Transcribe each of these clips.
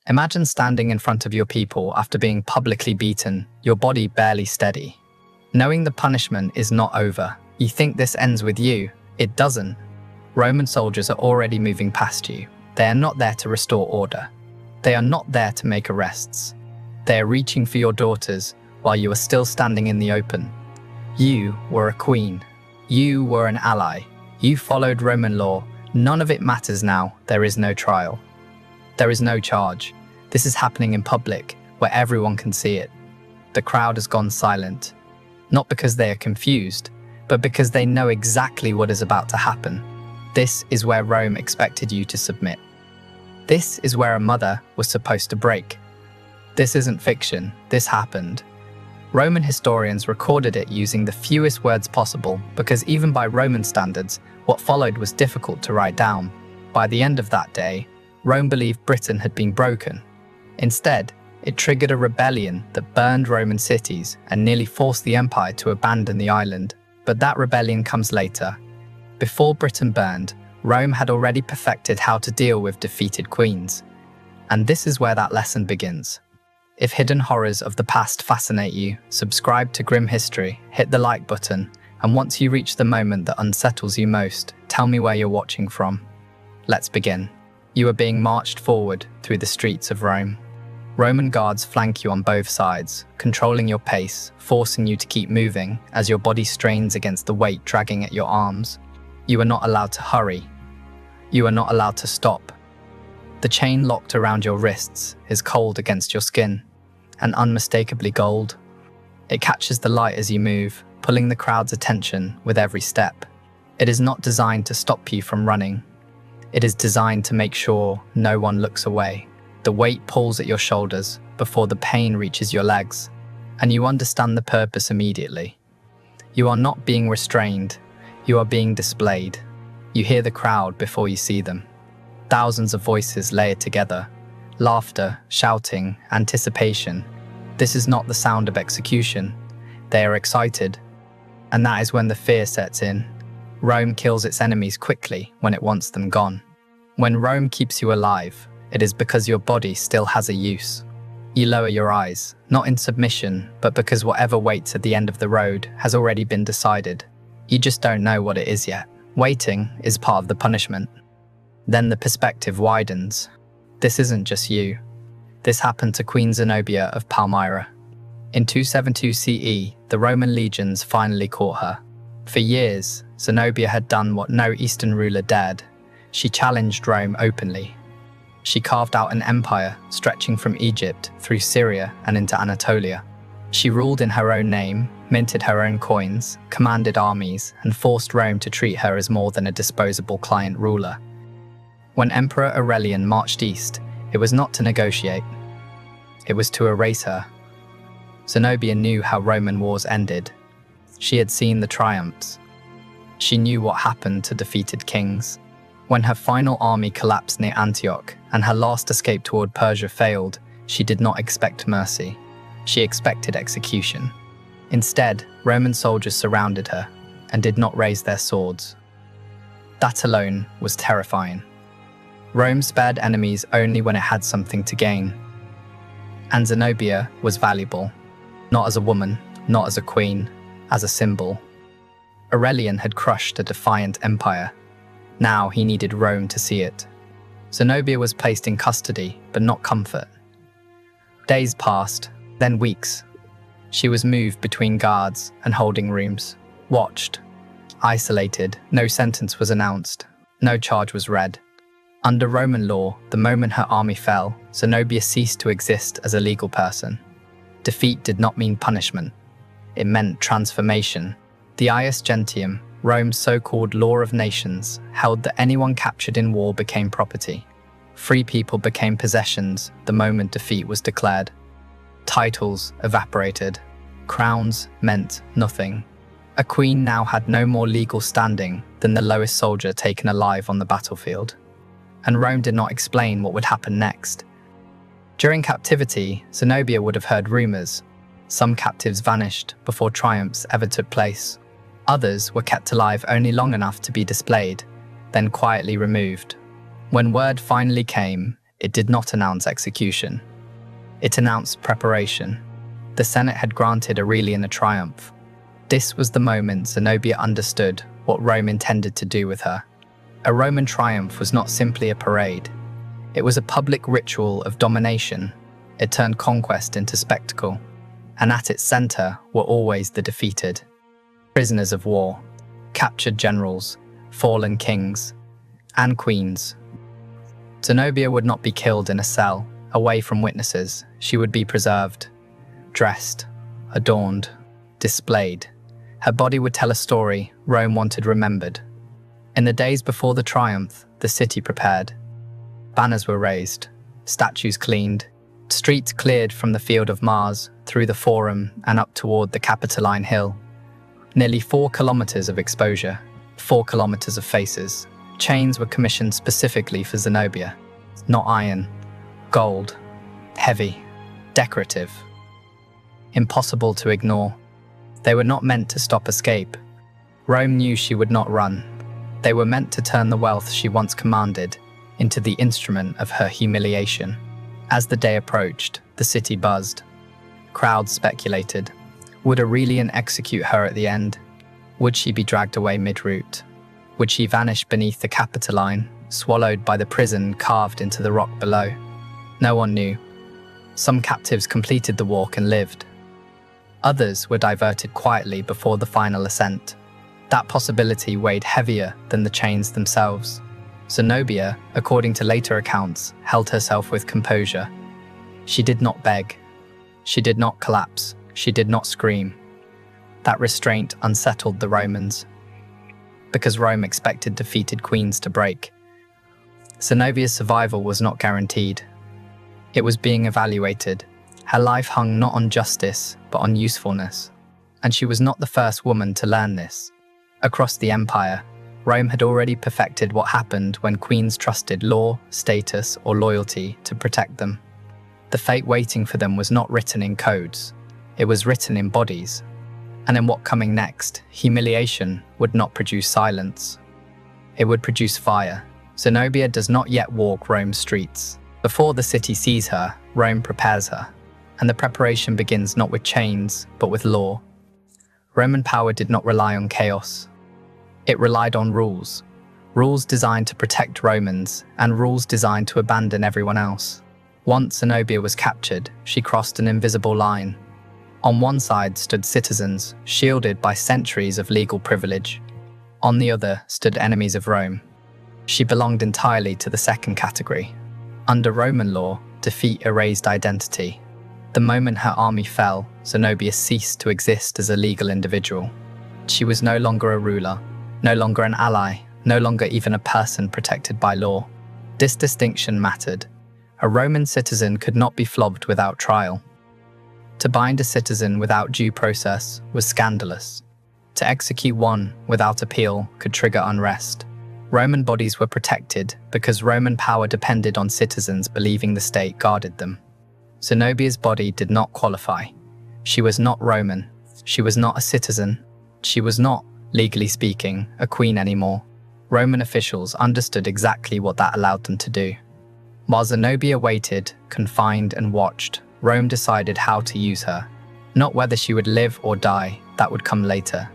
Imagine standing in front of your people after being publicly beaten, your body barely steady. Knowing the punishment is not over, you think this ends with you. It doesn't. Roman soldiers are already moving past you. They are not there to restore order. They are not there to make arrests. They are reaching for your daughters while you are still standing in the open. You were a queen. You were an ally. You followed Roman law. None of it matters now. There is no trial. There is no charge. This is happening in public, where everyone can see it. The crowd has gone silent. Not because they are confused, but because they know exactly what is about to happen. This is where Rome expected you to submit. This is where a mother was supposed to break. This isn't fiction. This happened. Roman historians recorded it using the fewest words possible because even by Roman standards, what followed was difficult to write down. By the end of that day, Rome believed Britain had been broken. Instead, it triggered a rebellion that burned Roman cities and nearly forced the empire to abandon the island. But that rebellion comes later. Before Britain burned, Rome had already perfected how to deal with defeated queens. And this is where that lesson begins. If hidden horrors of the past fascinate you, subscribe to Grim History, hit the like button, and once you reach the moment that unsettles you most, tell me where you're watching from. Let's begin. You are being marched forward through the streets of Rome. Roman guards flank you on both sides, controlling your pace, forcing you to keep moving as your body strains against the weight dragging at your arms. You are not allowed to hurry. You are not allowed to stop. The chain locked around your wrists is cold against your skin, and unmistakably gold. It catches the light as you move, pulling the crowd's attention with every step. It is not designed to stop you from running. It is designed to make sure no one looks away. The weight pulls at your shoulders before the pain reaches your legs, and you understand the purpose immediately. You are not being restrained, you are being displayed. You hear the crowd before you see them. Thousands of voices layered together, laughter, shouting, anticipation. This is not the sound of execution. They are excited. And that is when the fear sets in. Rome kills its enemies quickly when it wants them gone. When Rome keeps you alive, it is because your body still has a use. You lower your eyes, not in submission, but because whatever waits at the end of the road has already been decided. You just don't know what it is yet. Waiting is part of the punishment. Then the perspective widens. This isn't just you. This happened to Queen Zenobia of Palmyra. In 272 CE, the Roman legions finally caught her. For years, Zenobia had done what no Eastern ruler dared. She challenged Rome openly. She carved out an empire stretching from Egypt through Syria and into Anatolia. She ruled in her own name, minted her own coins, commanded armies, and forced Rome to treat her as more than a disposable client ruler. When Emperor Aurelian marched east, it was not to negotiate. It was to erase her. Zenobia knew how Roman wars ended. She had seen the triumphs. She knew what happened to defeated kings. When her final army collapsed near Antioch and her last escape toward Persia failed, she did not expect mercy. She expected execution. Instead, Roman soldiers surrounded her and did not raise their swords. That alone was terrifying. Rome spared enemies only when it had something to gain. And Zenobia was valuable, not as a woman, not as a queen, as a symbol. Aurelian had crushed a defiant empire. Now he needed Rome to see it. Zenobia was placed in custody, but not comfort. Days passed, then weeks. She was moved between guards and holding rooms, watched, isolated. No sentence was announced, no charge was read. Under Roman law, the moment her army fell, Zenobia ceased to exist as a legal person. Defeat did not mean punishment. It meant transformation. The ius gentium, Rome's so-called law of nations, held that anyone captured in war became property. Free people became possessions the moment defeat was declared. Titles evaporated. Crowns meant nothing. A queen now had no more legal standing than the lowest soldier taken alive on the battlefield. And Rome did not explain what would happen next. During captivity, Zenobia would have heard rumors. Some captives vanished before triumphs ever took place. Others were kept alive only long enough to be displayed, then quietly removed. When word finally came, It did not announce execution. It announced preparation. The Senate had granted Aurelian a triumph. This was the moment Zenobia understood what Rome intended to do with her. A Roman triumph was not simply a parade. It was a public ritual of domination. It turned conquest into spectacle. And at its center were always the defeated. Prisoners of war, captured generals, fallen kings, and queens. Zenobia would not be killed in a cell, away from witnesses. She would be preserved, dressed, adorned, displayed. Her body would tell a story Rome wanted remembered. In the days before the triumph, the city prepared. Banners were raised, statues cleaned, streets cleared from the Field of Mars, through the Forum and up toward the Capitoline Hill. Nearly 4 kilometers of exposure, 4 kilometers of faces. Chains were commissioned specifically for Zenobia. Not iron, gold, heavy, decorative. Impossible to ignore. They were not meant to stop escape. Rome knew she would not run. They were meant to turn the wealth she once commanded into the instrument of her humiliation. As the day approached, the city buzzed. Crowds speculated. Would Aurelian execute her at the end? Would she be dragged away mid-route? Would she vanish beneath the Capitoline, swallowed by the prison carved into the rock below? No one knew. Some captives completed the walk and lived. Others were diverted quietly before the final ascent. That possibility weighed heavier than the chains themselves. Zenobia, according to later accounts, held herself with composure. She did not beg. She did not collapse. She did not scream. That restraint unsettled the Romans, because Rome expected defeated queens to break. Zenobia's survival was not guaranteed. It was being evaluated. Her life hung not on justice, but on usefulness. And she was not the first woman to learn this. Across the empire, Rome had already perfected what happened when queens trusted law, status, or loyalty to protect them. The fate waiting for them was not written in codes. It was written in bodies. And in what coming next, humiliation would not produce silence. It would produce fire. Zenobia does not yet walk Rome's streets. Before the city sees her, Rome prepares her. And the preparation begins not with chains, but with law. Roman power did not rely on chaos. It relied on rules. Rules designed to protect Romans, and rules designed to abandon everyone else. Once Zenobia was captured, she crossed an invisible line. On one side stood citizens, shielded by centuries of legal privilege. On the other stood enemies of Rome. She belonged entirely to the second category. Under Roman law, defeat erased identity. The moment her army fell, Zenobia ceased to exist as a legal individual. She was no longer a ruler, no longer an ally, no longer even a person protected by law. This distinction mattered. A Roman citizen could not be flogged without trial. To bind a citizen without due process was scandalous. To execute one without appeal could trigger unrest. Roman bodies were protected because Roman power depended on citizens believing the state guarded them. Zenobia's body did not qualify. She was not Roman. She was not a citizen. She was not, legally speaking, a queen anymore. Roman officials understood exactly what that allowed them to do. While Zenobia waited, confined and watched, Rome decided how to use her. Not whether she would live or die, that would come later,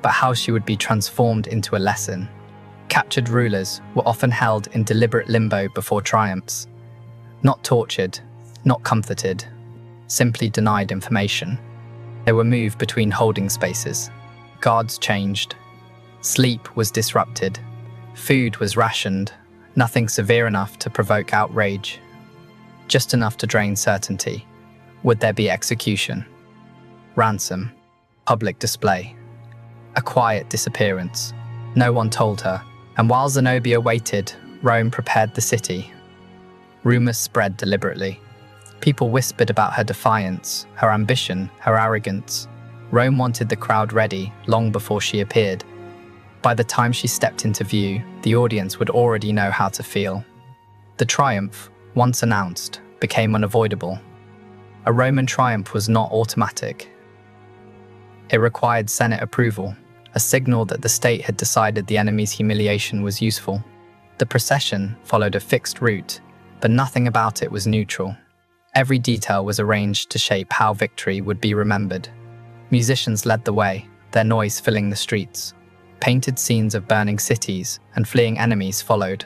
but how she would be transformed into a lesson. Captured rulers were often held in deliberate limbo before triumphs. Not tortured, not comforted, simply denied information. They were moved between holding spaces. Guards changed. Sleep was disrupted. Food was rationed. Nothing severe enough to provoke outrage. Just enough to drain certainty. Would there be execution? Ransom. Public display. A quiet disappearance. No one told her. And while Zenobia waited, Rome prepared the city. Rumors spread deliberately. People whispered about her defiance, her ambition, her arrogance. Rome wanted the crowd ready long before she appeared. By the time she stepped into view, the audience would already know how to feel. The triumph, once announced, became unavoidable. A Roman triumph was not automatic. It required Senate approval, a signal that the state had decided the enemy's humiliation was useful. The procession followed a fixed route, but nothing about it was neutral. Every detail was arranged to shape how victory would be remembered. Musicians led the way, their noise filling the streets. Painted scenes of burning cities and fleeing enemies followed.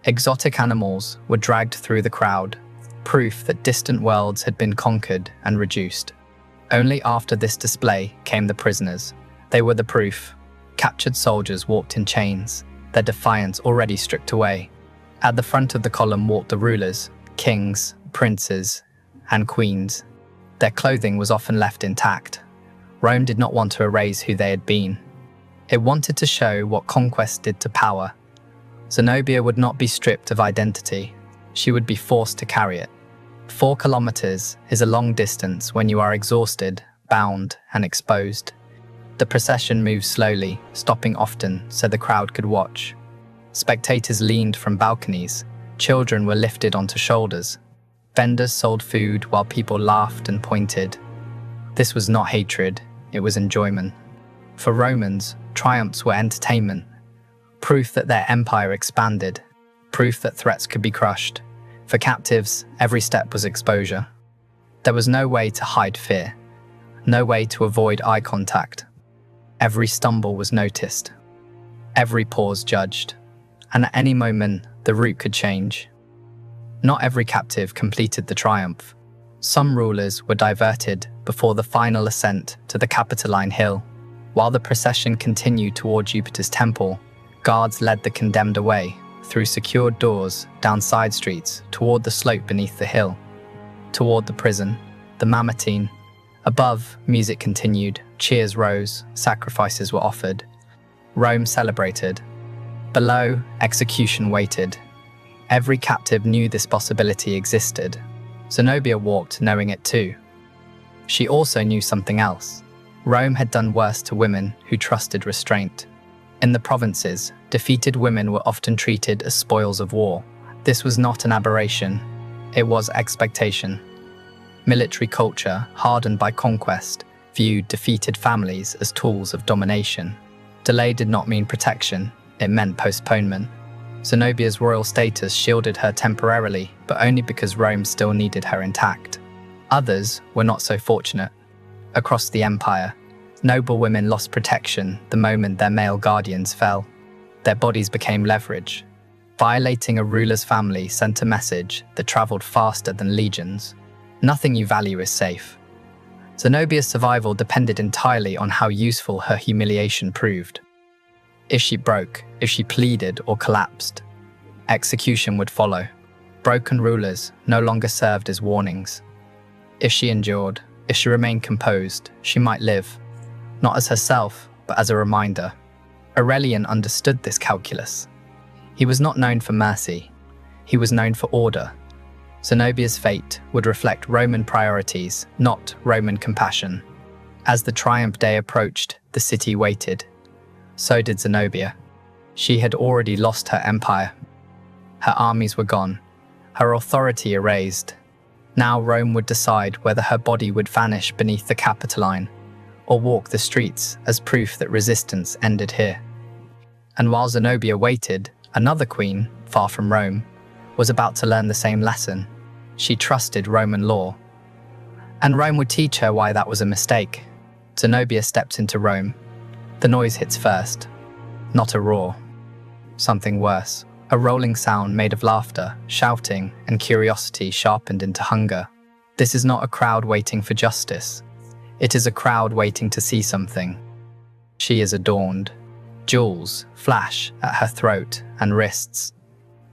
Exotic animals were dragged through the crowd, proof that distant worlds had been conquered and reduced. Only after this display came the prisoners. They were the proof. Captured soldiers walked in chains, their defiance already stripped away. At the front of the column walked the rulers, kings, princes, and queens. Their clothing was often left intact. Rome did not want to erase who they had been. It wanted to show what conquest did to power. Zenobia would not be stripped of identity. She would be forced to carry it. 4 kilometers is a long distance when you are exhausted, bound, and exposed. The procession moved slowly, stopping often so the crowd could watch. Spectators leaned from balconies. Children were lifted onto shoulders. Vendors sold food while people laughed and pointed. This was not hatred, it was enjoyment. For Romans, triumphs were entertainment. Proof that their empire expanded. Proof that threats could be crushed. For captives, every step was exposure. There was no way to hide fear. No way to avoid eye contact. Every stumble was noticed. Every pause judged. And at any moment, the route could change. Not every captive completed the triumph. Some rulers were diverted before the final ascent to the Capitoline Hill. While the procession continued toward Jupiter's temple, guards led the condemned away, through secured doors, down side streets, toward the slope beneath the hill. Toward the prison, the Mamertine. Above, music continued, cheers rose, sacrifices were offered. Rome celebrated. Below, execution waited. Every captive knew this possibility existed. Zenobia walked knowing it too. She also knew something else. Rome had done worse to women who trusted restraint. In the provinces, defeated women were often treated as spoils of war. This was not an aberration. It was expectation. Military culture, hardened by conquest, viewed defeated families as tools of domination. Delay did not mean protection, it meant postponement. Zenobia's royal status shielded her temporarily, but only because Rome still needed her intact. Others were not so fortunate. Across the empire, noble women lost protection the moment their male guardians fell. Their bodies became leverage. Violating a ruler's family sent a message that traveled faster than legions. Nothing you value is safe. Zenobia's survival depended entirely on how useful her humiliation proved. If she broke, if she pleaded or collapsed, execution would follow. Broken rulers no longer served as warnings. If she endured, if she remained composed, she might live, not as herself, but as a reminder. Aurelian understood this calculus. He was not known for mercy. He was known for order. Zenobia's fate would reflect Roman priorities, not Roman compassion. As the triumph day approached, the city waited. So did Zenobia. She had already lost her empire. Her armies were gone, her authority erased. Now Rome would decide whether her body would vanish beneath the Capitoline, or walk the streets as proof that resistance ended here. And while Zenobia waited, another queen, far from Rome, was about to learn the same lesson. She trusted Roman law. And Rome would teach her why that was a mistake. Zenobia stepped into Rome. The noise hits first. Not a roar. Something worse. A rolling sound made of laughter, shouting, and curiosity sharpened into hunger. This is not a crowd waiting for justice. It is a crowd waiting to see something. She is adorned. Jewels flash at her throat and wrists.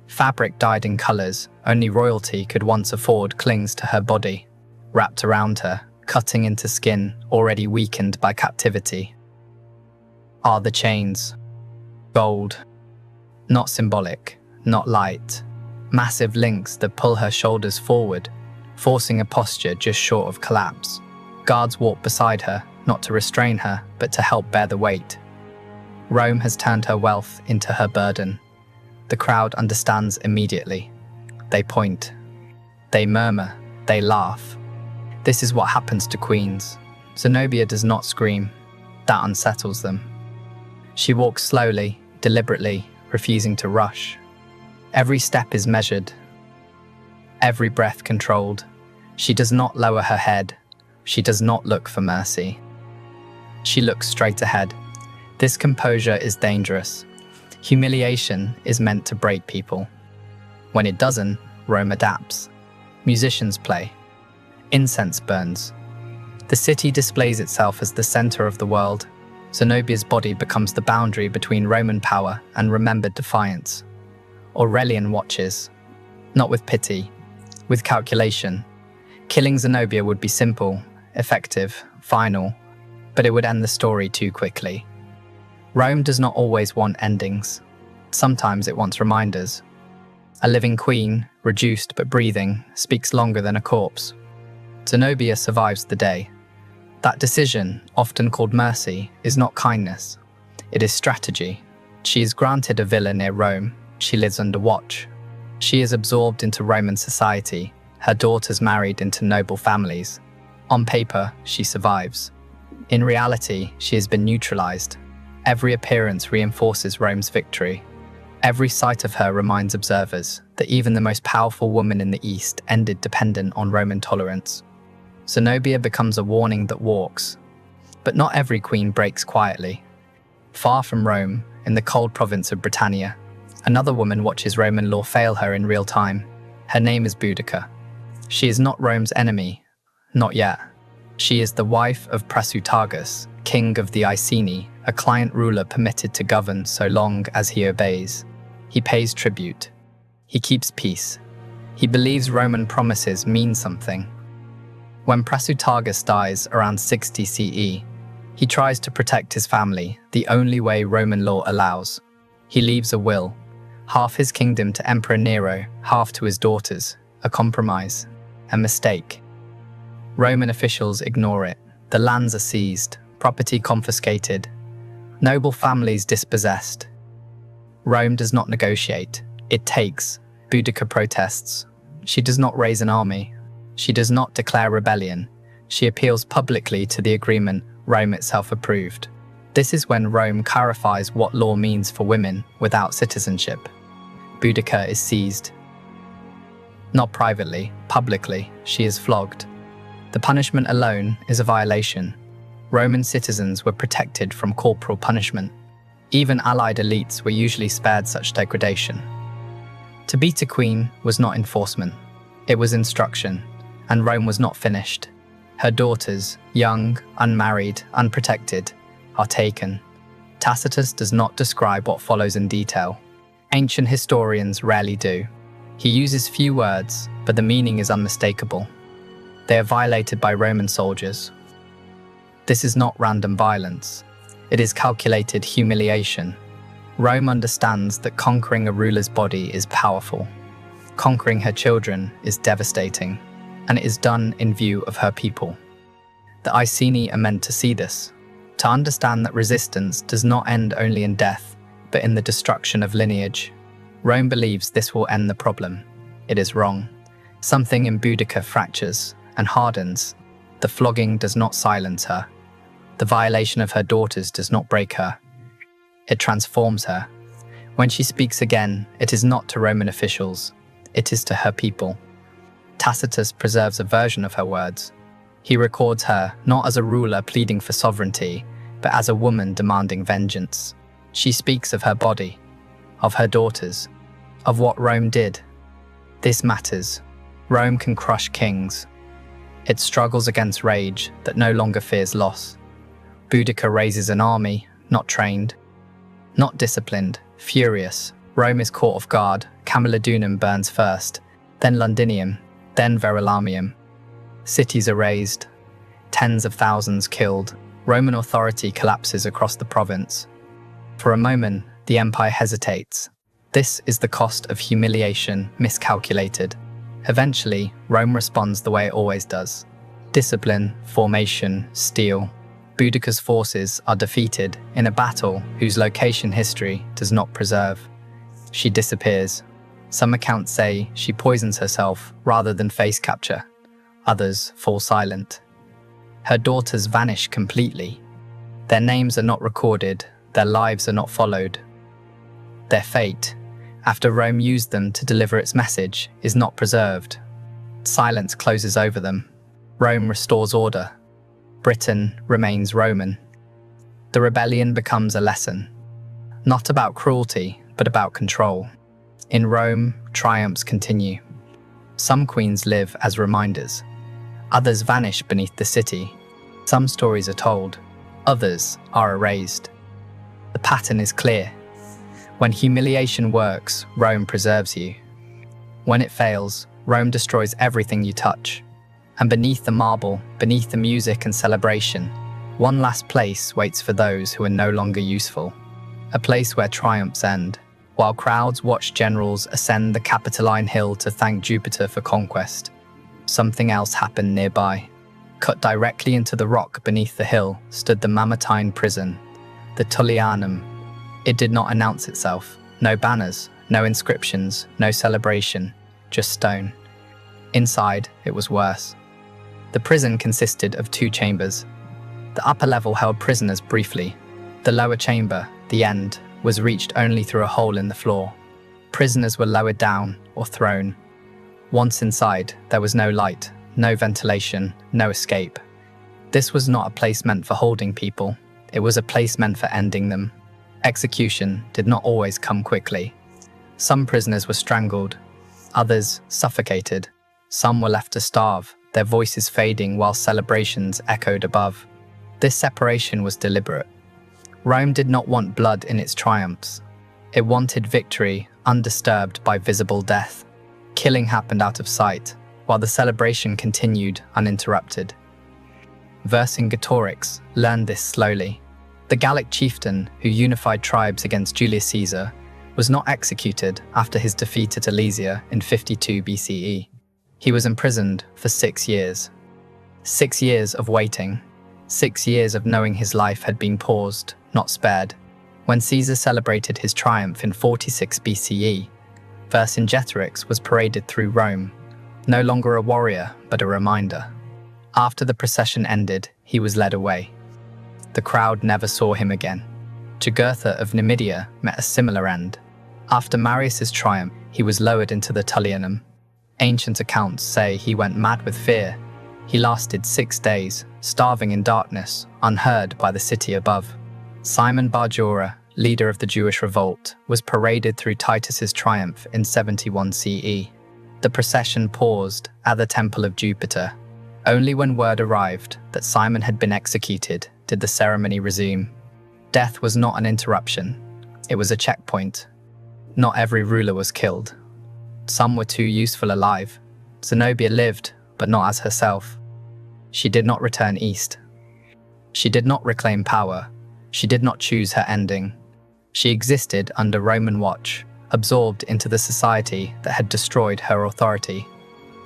Fabric dyed in colors only royalty could once afford clings to her body. Wrapped around her, cutting into skin already weakened by captivity. Are the chains. Gold. Not symbolic, not light. Massive links that pull her shoulders forward, forcing a posture just short of collapse. Guards walk beside her, not to restrain her, but to help bear the weight. Rome has turned her wealth into her burden. The crowd understands immediately. They point. They murmur. They laugh. This is what happens to queens. Zenobia does not scream. That unsettles them. She walks slowly, deliberately, refusing to rush. Every step is measured. every breath controlled. She does not lower her head. She does not look for mercy. She looks straight ahead. This composure is dangerous. Humiliation is meant to break people. When it doesn't, Rome adapts. Musicians play. Incense burns. The city displays itself as the center of the world. Zenobia's body becomes the boundary between Roman power and remembered defiance. Aurelian watches, not with pity, with calculation. Killing Zenobia would be simple, effective, final, but it would end the story too quickly. Rome does not always want endings. Sometimes it wants reminders. A living queen, reduced but breathing, speaks longer than a corpse. Zenobia survives the day. That decision, often called mercy, is not kindness. It is strategy. She is granted a villa near Rome. She lives under watch. She is absorbed into Roman society. Her daughters married into noble families. On paper, she survives. In reality, she has been neutralized. Every appearance reinforces Rome's victory. Every sight of her reminds observers that even the most powerful woman in the East ended dependent on Roman tolerance. Zenobia becomes a warning that walks. But not every queen breaks quietly. Far from Rome, in the cold province of Britannia, another woman watches Roman law fail her in real time. Her name is Boudica. She is not Rome's enemy, not yet. She is the wife of Prasutagus, king of the Iceni, a client ruler permitted to govern so long as he obeys. He pays tribute. He keeps peace. He believes Roman promises mean something. When Prasutagus dies around 60 CE, he tries to protect his family the only way Roman law allows. He leaves a will, half his kingdom to Emperor Nero, half to his daughters, a compromise, a mistake. Roman officials ignore it. The lands are seized, property confiscated, noble families dispossessed. Rome does not negotiate. It takes. Boudica protests. She does not raise an army. She does not declare rebellion. She appeals publicly to the agreement Rome itself approved. This is when Rome clarifies what law means for women without citizenship. Boudica is seized. Not privately, publicly, she is flogged. The punishment alone is a violation. Roman citizens were protected from corporal punishment. Even allied elites were usually spared such degradation. To beat a queen was not enforcement. It was instruction, and Rome was not finished. Her daughters, young, unmarried, unprotected, are taken. Tacitus does not describe what follows in detail. Ancient historians rarely do. He uses few words, but the meaning is unmistakable. They are violated by Roman soldiers. This is not random violence. It is calculated humiliation. Rome understands that conquering a ruler's body is powerful. Conquering her children is devastating, and it is done in view of her people. The Iceni are meant to see this, to understand that resistance does not end only in death, but in the destruction of lineage. Rome believes this will end the problem. It is wrong. Something in Boudica fractures and hardens. The flogging does not silence her. The violation of her daughters does not break her. It transforms her. When she speaks again, it is not to Roman officials. It is to her people. Tacitus preserves a version of her words. He records her not as a ruler pleading for sovereignty, but as a woman demanding vengeance. She speaks of her body, of her daughters, of what Rome did. This matters. Rome can crush kings. It struggles against rage that no longer fears loss. Boudica raises an army, not trained, not disciplined, furious. Rome is caught off guard. Camulodunum burns first, then Londinium, then Verulamium. Cities are razed, tens of thousands killed. Roman authority collapses across the province. For a moment, the empire hesitates. This is the cost of humiliation miscalculated. Eventually, Rome responds the way it always does. Discipline, formation, steel. Boudica's forces are defeated in a battle whose location history does not preserve. She disappears. Some accounts say she poisons herself rather than face capture. Others fall silent. Her daughters vanish completely. Their names are not recorded, their lives are not followed. Their fate, after Rome used them to deliver its message, is not preserved. Silence closes over them. Rome restores order. Britain remains Roman. The rebellion becomes a lesson. Not about cruelty, but about control. In Rome, triumphs continue. Some queens live as reminders. Others vanish beneath the city. Some stories are told. Others are erased. The pattern is clear. When humiliation works, Rome preserves you. When it fails, Rome destroys everything you touch. And beneath the marble, beneath the music and celebration, one last place waits for those who are no longer useful. A place where triumphs end, while crowds watch generals ascend the Capitoline Hill to thank Jupiter for conquest. Something else happened nearby. Cut directly into the rock beneath the hill stood the Mamertine prison, the Tullianum. It did not announce itself. No banners, no inscriptions, no celebration, just stone. Inside, it was worse. The prison consisted of 2 chambers. The upper level held prisoners briefly. The lower chamber, the end, was reached only through a hole in the floor. Prisoners were lowered down or thrown. Once inside, there was no light, no ventilation, no escape. This was not a place meant for holding people. It was a place meant for ending them. Execution did not always come quickly. Some prisoners were strangled. Others suffocated. Some were left to starve, their voices fading while celebrations echoed above. This separation was deliberate. Rome did not want blood in its triumphs. It wanted victory undisturbed by visible death. Killing happened out of sight, while the celebration continued uninterrupted. Vercingetorix learned this slowly. The Gallic chieftain who unified tribes against Julius Caesar was not executed after his defeat at Alesia in 52 BCE. He was imprisoned for 6 years. 6 years of waiting. 6 years of knowing his life had been paused, not spared. When Caesar celebrated his triumph in 46 BCE, Vercingetorix was paraded through Rome, no longer a warrior, but a reminder. After the procession ended, he was led away. The crowd never saw him again. Jugurtha of Numidia met a similar end. After Marius's triumph, he was lowered into the Tullianum. Ancient accounts say he went mad with fear. He lasted 6 days, starving in darkness, unheard by the city above. Simon Bar Jura, leader of the Jewish revolt, was paraded through Titus's triumph in 71 CE. The procession paused at the Temple of Jupiter. Only when word arrived that Simon had been executed did the ceremony resume. Death was not an interruption. It was a checkpoint. Not every ruler was killed. Some were too useful alive. Zenobia lived, but not as herself. She did not return east. She did not reclaim power. She did not choose her ending. She existed under Roman watch, absorbed into the society that had destroyed her authority.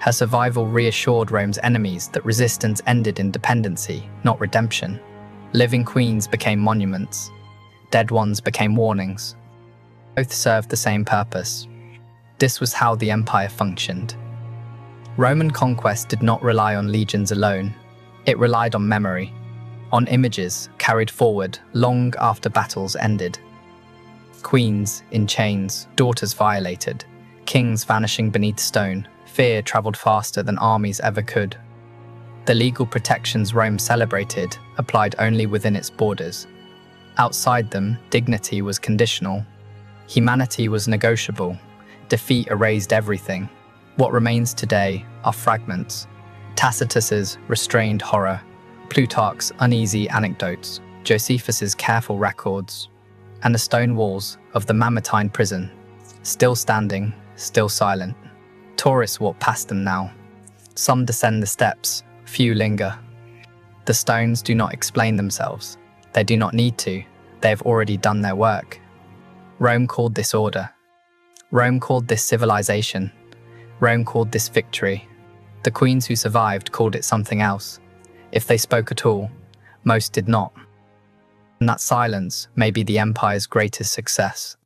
Her survival reassured Rome's enemies that resistance ended in dependency, not redemption. Living queens became monuments. Dead ones became warnings. Both served the same purpose. This was how the empire functioned. Roman conquest did not rely on legions alone. It relied on memory, on images carried forward long after battles ended. Queens in chains, daughters violated, kings vanishing beneath stone, fear traveled faster than armies ever could. The legal protections Rome celebrated applied only within its borders. Outside them, dignity was conditional. Humanity was negotiable. Defeat erased everything. What remains today are fragments. Tacitus's restrained horror, Plutarch's uneasy anecdotes, Josephus's careful records, and the stone walls of the Mamertine prison, still standing, still silent. Tourists walk past them now. Some descend the steps, few linger. The stones do not explain themselves. They do not need to. They have already done their work. Rome called this order. Rome called this civilization. Rome called this victory. The queens who survived called it something else. If they spoke at all, most did not. And that silence may be the empire's greatest success.